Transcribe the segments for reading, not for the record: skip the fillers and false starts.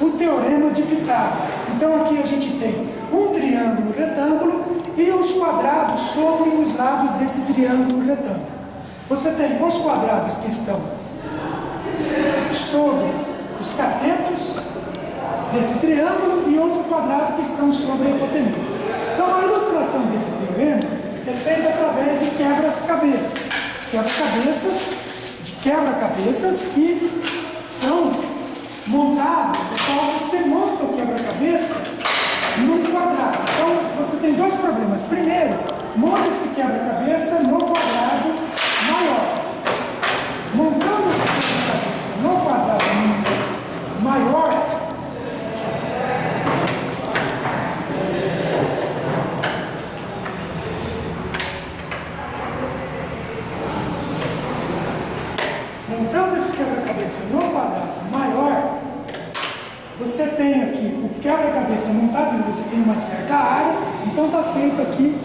o Teorema de Pitágoras. Então aqui a gente tem um triângulo retângulo e os quadrados sobre os lados desse triângulo retângulo. Você tem os quadrados que estão sobre os catetos desse triângulo e outro quadrado que estão sobre a hipotenusa. Então a ilustração desse teorema é feita através de quebra-cabeças. Quebra-cabeças que são montados, então você monta o quebra-cabeça num quadrado. Então você tem dois problemas. Primeiro, monte esse quebra-cabeça no quadrado maior. Montando esse quebra-cabeça no quadrado maior, no quadrado maior, você tem aqui o quebra-cabeça montado, você tem uma certa área, então está feito aqui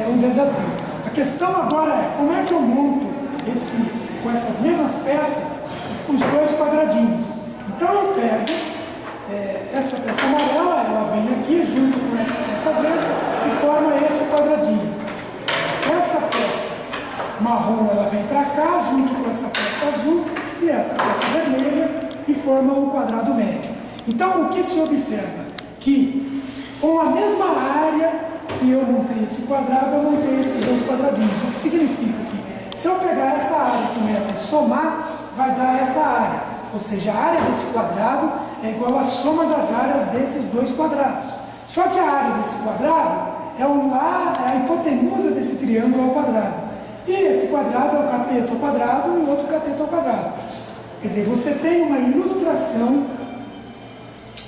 um desafio. A questão agora é, como é que eu monto com essas mesmas peças, os dois quadradinhos? Então eu pego essa peça amarela, ela vem aqui junto com essa peça verde, que forma esse quadradinho. Essa peça marrom, ela vem para cá, junto com essa peça azul, e essa peça vermelha, e forma o quadrado médio. Então, o que se observa? Que com a mesma área que eu montei esse quadrado, eu montei esses dois quadradinhos. O que significa que, se eu pegar essa área com essa e somar, vai dar essa área. Ou seja, a área desse quadrado é igual à soma das áreas desses dois quadrados. Só que a área desse quadrado é a hipotenusa desse triângulo ao quadrado. E esse quadrado é o cateto ao quadrado e o outro cateto ao quadrado. Quer dizer, você tem uma ilustração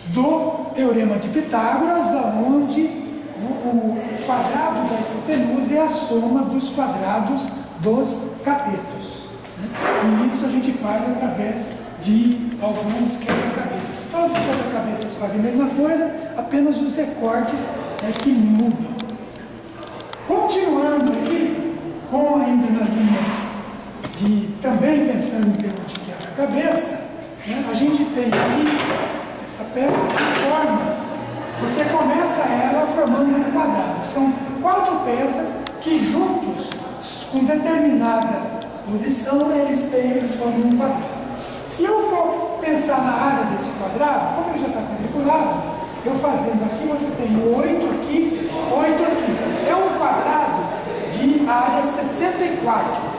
do Teorema de Pitágoras, onde o quadrado da hipotenusa é a soma dos quadrados dos catetos. Né? E isso a gente faz através de alguns quebra-cabeças. Todos os quebra-cabeças fazem a mesma coisa, apenas os recortes que mudam. Continuando aqui, ainda na linha de também pensando em termos de quebra-cabeça, né, a gente tem aqui essa peça que forma, você começa ela formando um quadrado. São 4 peças que juntos, com determinada posição, eles formam um quadrado. Se eu for pensar na área desse quadrado, como ele já está quadriculado, eu fazendo aqui, você tem 8 aqui, 8 aqui. É um quadrado de área 64.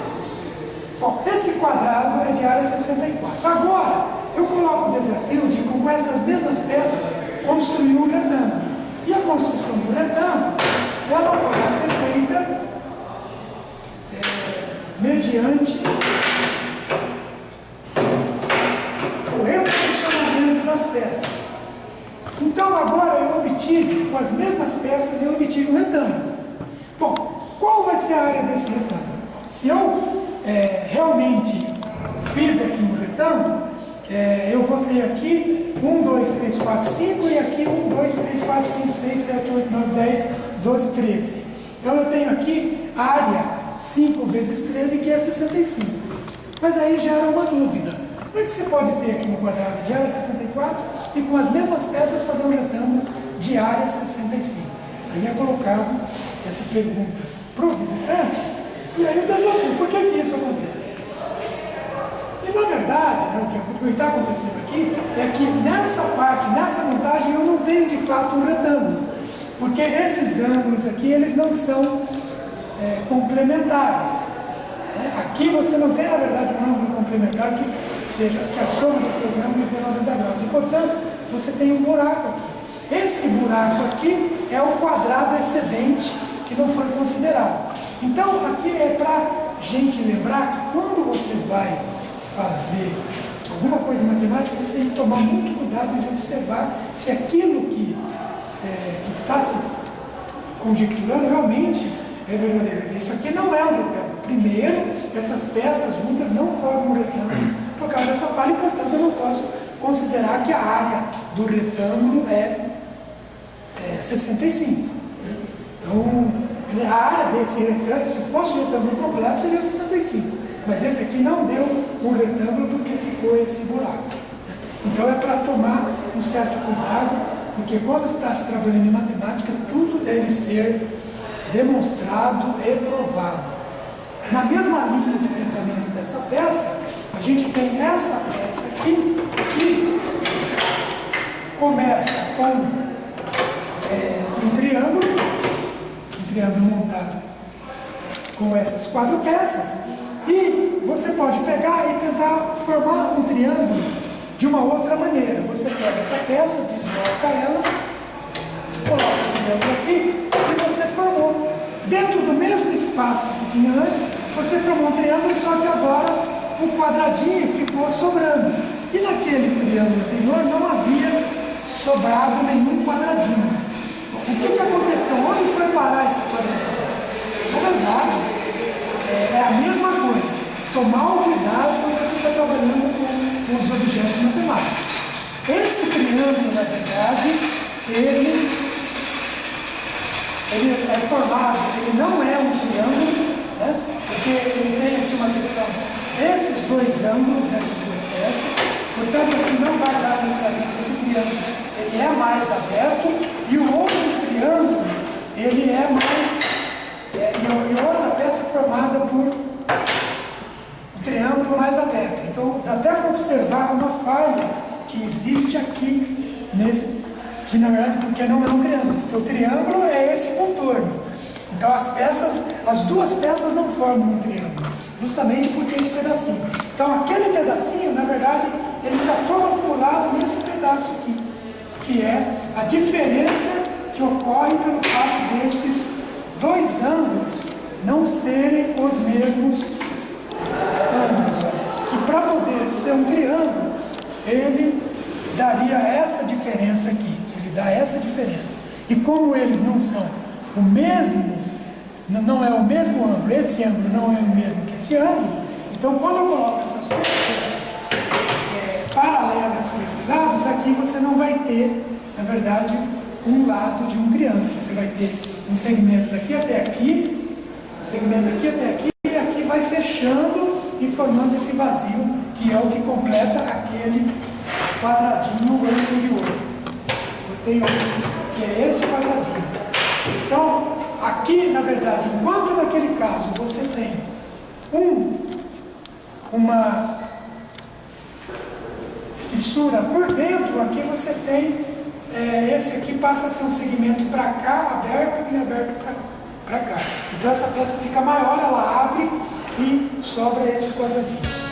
Bom, esse quadrado é de área 64. Agora, eu coloco o desafio de, com essas mesmas peças, construir um retângulo. E a construção do retângulo, ela pode ser feita mediante o reposicionamento das peças. Então, agora eu obtive, com as mesmas peças, eu obtive um retângulo. Bom, qual vai ser a área desse retângulo? Se eu realmente fiz aqui um retângulo, eu vou ter aqui 1, 2, 3, 4, 5 e aqui 1, 2, 3, 4, 5, 6, 7, 8, 9, 10, 12, 13. Então eu tenho aqui área 5 vezes 13, que é 65. Mas aí gera uma dúvida. Como é que você pode ter aqui um quadrado de área 64 e com as mesmas peças fazer um retângulo de área 65? Aí é colocado essa pergunta para o visitante, e aí o desafio, por que isso acontece? E na verdade, né, o que está acontecendo aqui é que nessa parte, nessa montagem, eu não tenho de fato um retângulo, porque esses ângulos aqui, eles não são complementares. Né? Aqui você não tem, na verdade, um ângulo complementar que a soma dos dois ângulos dê 90 graus, e portanto, você tem um buraco aqui. Esse buraco aqui é o quadrado excedente que não foi considerado. Então, aqui é para a gente lembrar que quando você vai fazer alguma coisa matemática, você tem que tomar muito cuidado de observar se aquilo que está se conjecturando realmente é verdadeiro. Isso aqui não é um retângulo. Primeiro, essas peças juntas não formam um retângulo por causa dessa falha, e portanto eu não posso considerar que a área do retângulo é 65. Né? Então, quer dizer, a área desse retângulo, se fosse um retângulo completo, seria 65. Mas esse aqui não deu um retângulo porque ficou esse buraco. Né? Então é para tomar um certo cuidado, porque quando está se trabalhando em matemática, tudo deve ser demonstrado e provado. Na mesma linha de pensamento dessa peça, a gente tem essa peça aqui, que começa com um triângulo montado com essas 4 peças, e você pode pegar e tentar formar um triângulo de uma outra maneira. Você pega essa peça, desloca ela, coloca o triângulo aqui e você formou. Dentro do mesmo espaço que tinha antes, você formou um triângulo, só que agora o quadradinho ficou sobrando. E naquele triângulo anterior não havia sobrado nenhum quadradinho. O que aconteceu? Onde foi parar esse quadradinho? Na verdade, é a mesma coisa. Tomar o cuidado quando você está trabalhando com os objetos matemáticos. Esse triângulo, na verdade, ele é formado, ele não é um triângulo, né? Porque ele tem aqui uma questão desses 2 ângulos, dessas 2 peças, portanto aqui não vai dar necessariamente esse triângulo, ele é mais aberto, e o outro triângulo, ele é mais, e outra peça formada por um triângulo mais aberto. Então dá até para observar uma falha que existe aqui nesse, que na verdade porque não é um triângulo, porque o triângulo é esse contorno. Então as 2 peças não formam um triângulo, justamente porque esse pedacinho. Então aquele pedacinho, na verdade, ele está todo acumulado nesse pedaço aqui, que é a diferença que ocorre pelo fato desses 2 ângulos não serem os mesmos ângulos. Que para poder ser um triângulo, ele daria essa diferença aqui. Dá essa diferença. E como eles não são o mesmo, não é o mesmo ângulo, esse ângulo não é o mesmo que esse ângulo, então quando eu coloco essas 2 peças paralelas com esses lados, aqui você não vai ter, na verdade, um lado de um triângulo. Você vai ter um segmento daqui até aqui, um segmento daqui até aqui, e aqui vai fechando e formando esse vazio, que é o que completa aquele quadradinho anterior. Tem outro, que é esse quadradinho. Então, aqui, na verdade, enquanto naquele caso você tem uma fissura por dentro, aqui você tem, esse aqui passa a ser um segmento para cá, aberto, e aberto para cá. Então essa peça fica maior, ela abre e sobra esse quadradinho.